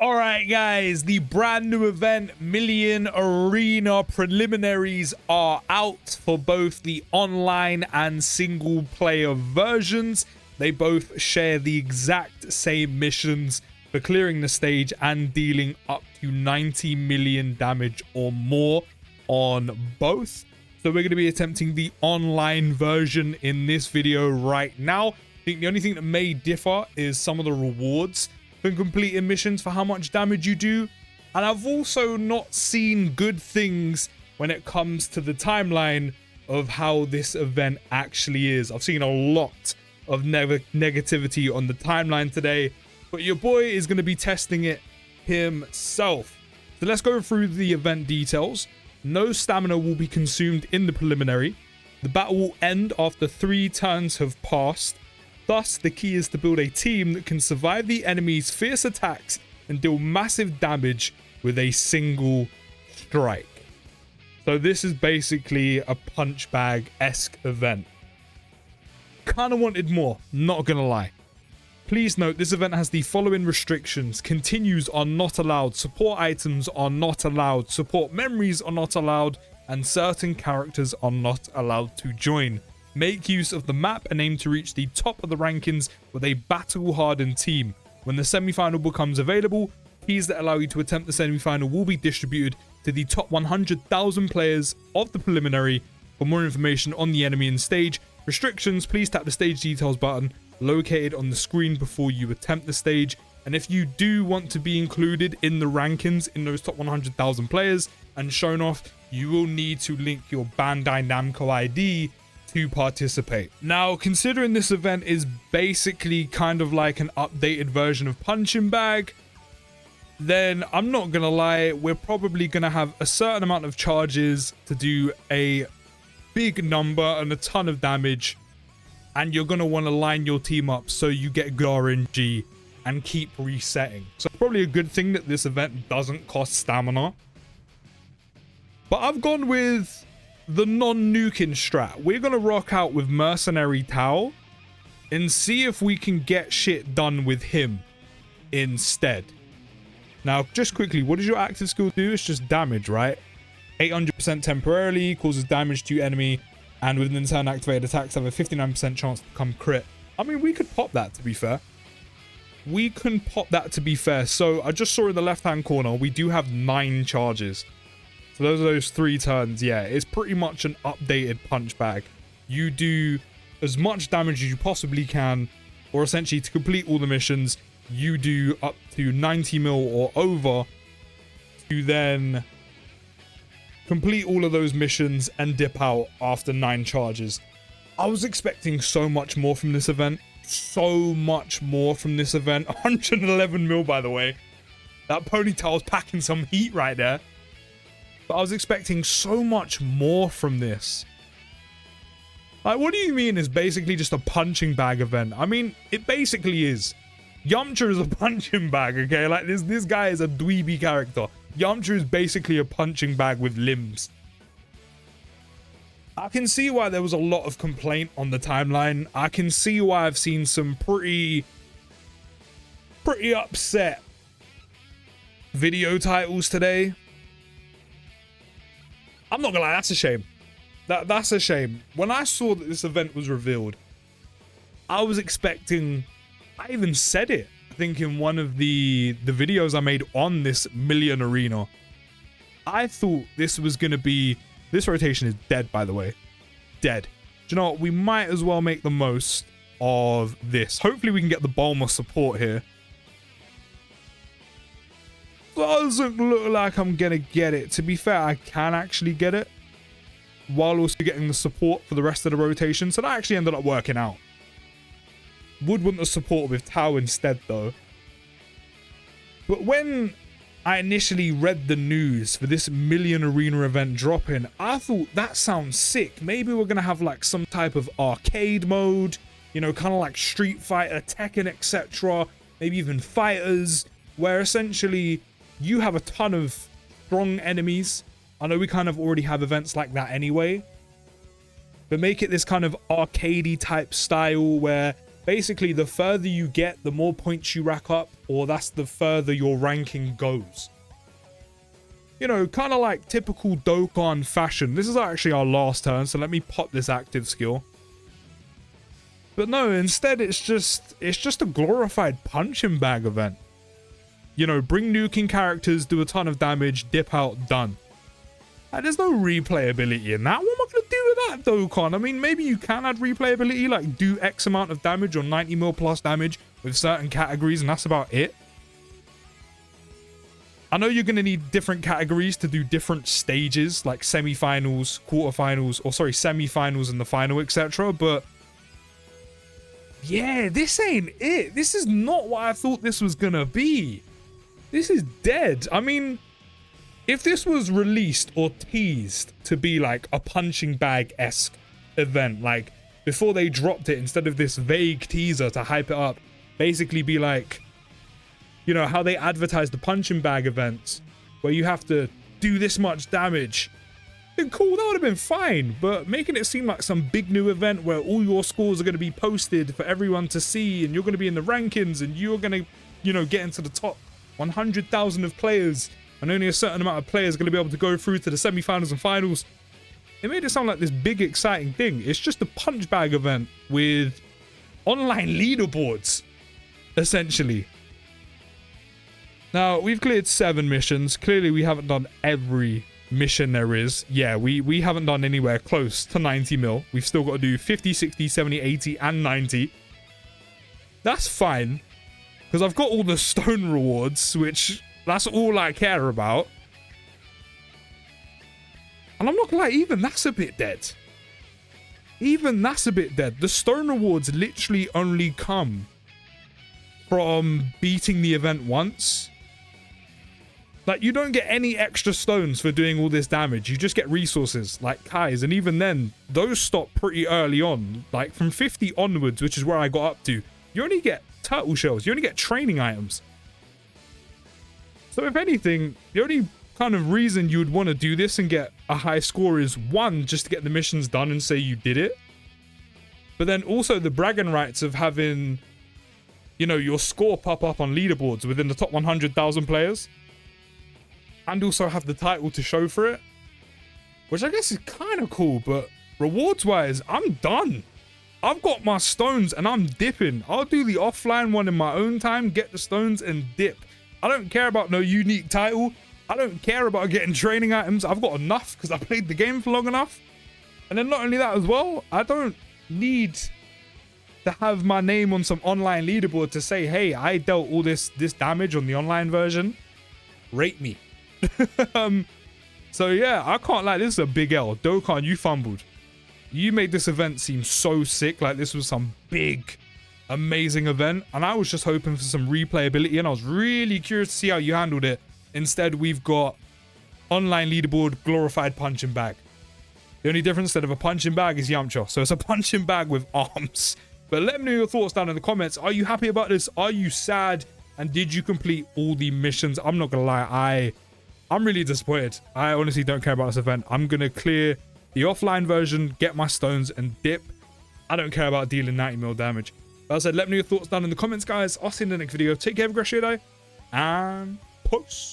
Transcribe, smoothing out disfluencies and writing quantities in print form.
All right, guys, the brand new event Million Arena preliminaries are out for both the online and single player versions. They both share the exact same missions for clearing the stage and dealing up to 90 million damage or more on both. So we're going to be attempting the online version in this video right now. I think the only thing that may differ is some of the rewards for completing missions for how much damage you do. And I've also not seen good things when it comes to the timeline of how this event actually is. I've seen a lot of negativity on the timeline today, but your boy is going to be testing it himself. So let's go through the event details. No stamina will be consumed in the preliminary. The battle will end after 3 turns have passed. Thus, the key is to build a team that can survive the enemy's fierce attacks and deal massive damage with a single strike. So this is basically a punch bag-esque event. Kind of wanted more, not gonna lie. Please note, this event has the following restrictions. Continues are not allowed, support items are not allowed, support memories are not allowed, and certain characters are not allowed to join. Make use of the map and aim to reach the top of the rankings with a battle-hardened team. When the semi-final becomes available, keys that allow you to attempt the semi-final will be distributed to the top 100,000 players of the preliminary. For more information on the enemy and stage restrictions, please tap the stage details button located on the screen before you attempt the stage. And if you do want to be included in the rankings in those top 100,000 players and shown off, you will need to link your Bandai Namco ID to participate. Now, considering this event is basically kind of like an updated version of Punching Bag, then I'm not gonna lie, we're probably gonna have a certain amount of charges to do a big number and a ton of damage, and you're gonna want to line your team up so you get good RNG and keep resetting. So probably a good thing that this event doesn't cost stamina. But I've gone with the non-nuking strat. We're gonna rock out with Mercenary Tao and see if we can get shit done with him instead. Now, just quickly, what does your active skill do? It's just damage, right? 800% temporarily, causes damage to enemy, and within the turn activated attacks have a 59% chance to become crit. I mean, we could pop that, to be fair. We can pop that, to be fair. So I just saw in the left-hand corner, we do have 9 charges. So those are those 3 turns. Yeah, it's pretty much an updated punch bag. You do as much damage as you possibly can, or essentially to complete all the missions, you do up to 90 mil or over to then complete all of those missions and dip out after 9 charges. I was expecting so much more from this event. So much more from this event. 111 mil, by the way. That ponytail's packing some heat right there. But I was expecting so much more from this. Like, what do you mean it's basically just a punching bag event? I mean, it basically is. Yamcha is a punching bag, okay? Like, this guy is a dweeby character. Yamcha is basically a punching bag with limbs. I can see why there was a lot of complaint on the timeline. I can see why I've seen some pretty upset video titles today. I'm not gonna lie, that's a shame. That's a shame. When I saw that this event was revealed, I was expecting, I even said it, I think in one of the videos I made on this Million Arena. I thought this was gonna be, this rotation is dead, by the way. Dead. Do you know what? We might as well make the most of this. Hopefully we can get the Bulma support here. Doesn't look like I'm gonna get it. To be fair, I can actually get it while also getting the support for the rest of the rotation. So that actually ended up working out. Would want the support with Tao instead, though. But when I initially read the news for this Million Arena event dropping, I thought that sounds sick. Maybe we're gonna have like some type of arcade mode, you know, kind of like Street Fighter, Tekken, etc. Maybe even fighters, where essentially you have a ton of strong enemies. I know we kind of already have events like that anyway, but make it this kind of arcadey type style where basically the further you get, the more points you rack up, or that's the further your ranking goes. You know, kind of like typical Dokkan fashion. This is actually our last turn, so let me pop this active skill. But no, instead it's just a glorified punching bag event. You know, bring nuking characters, do a ton of damage, dip out, done. And there's no replayability in that. What am I going to do with that, Dokkan? I mean, maybe you can add replayability, like do X amount of damage or 90 mil plus damage with certain categories, and that's about it. I know you're going to need different categories to do different stages, like semi-finals, quarterfinals, or sorry, semi-finals and the final, etc. But yeah, this ain't it. This is not what I thought this was going to be. This is dead. I mean, if this was released or teased to be like a punching bag-esque event, like before they dropped it, instead of this vague teaser to hype it up, basically be like, you know, how they advertise the punching bag events where you have to do this much damage. Been cool, that would have been fine, but making it seem like some big new event where all your scores are going to be posted for everyone to see and you're going to be in the rankings and you're going to, you know, get into the top 100,000 of players and only a certain amount of players are going to be able to go through to the semi-finals and finals. It made it sound like this big exciting thing. It's just a punch bag event with online leaderboards, essentially. Now, we've cleared 7 missions. Clearly, we haven't done every mission there is. Yeah, we haven't done anywhere close to 90 mil. We've still got to do 50, 60, 70, 80, and 90. That's fine, because I've got all the stone rewards, which that's all I care about. And I'm not gonna lie, even that's a bit dead. Even that's a bit dead. The stone rewards literally only come from beating the event once. Like, you don't get any extra stones for doing all this damage. You just get resources, like Kai's. And even then, those stop pretty early on. Like, from 50 onwards, which is where I got up to, you only get turtle shells. You only get training items. So, if anything, the only kind of reason you would want to do this and get a high score is, one, just to get the missions done and say you did it. But then also the bragging rights of having, you know, your score pop up on leaderboards within the top 100,000 players. And also have the title to show for it. Which I guess is kind of cool, but rewards-wise, I'm done. I've got my stones and I'm dipping. I'll do the offline one in my own time, get the stones and dip. I don't care about no unique title. I don't care about getting training items. I've got enough because I played the game for long enough. And then not only that as well, I don't need to have my name on some online leaderboard to say, hey, I dealt all this damage on the online version. Rate me. So yeah, I can't lie, this is a big L. Dokkan, you fumbled. You made this event seem so sick, like this was some big, amazing event, and I was just hoping for some replayability, and I was really curious to see how you handled it. Instead, we've got online leaderboard, glorified punching bag. The only difference, instead of a punching bag, is Yamcha, so it's a punching bag with arms. But let me know your thoughts down in the comments. Are you happy about this? Are you sad? And did you complete all the missions? I'm not gonna lie, I'm really disappointed. I honestly don't care about this event. I'm going to clear the offline version, get my stones, and dip. I don't care about dealing 90 mil damage. But as I said, let me know your thoughts down in the comments, guys. I'll see you in the next video. Take care, have a great day, and peace.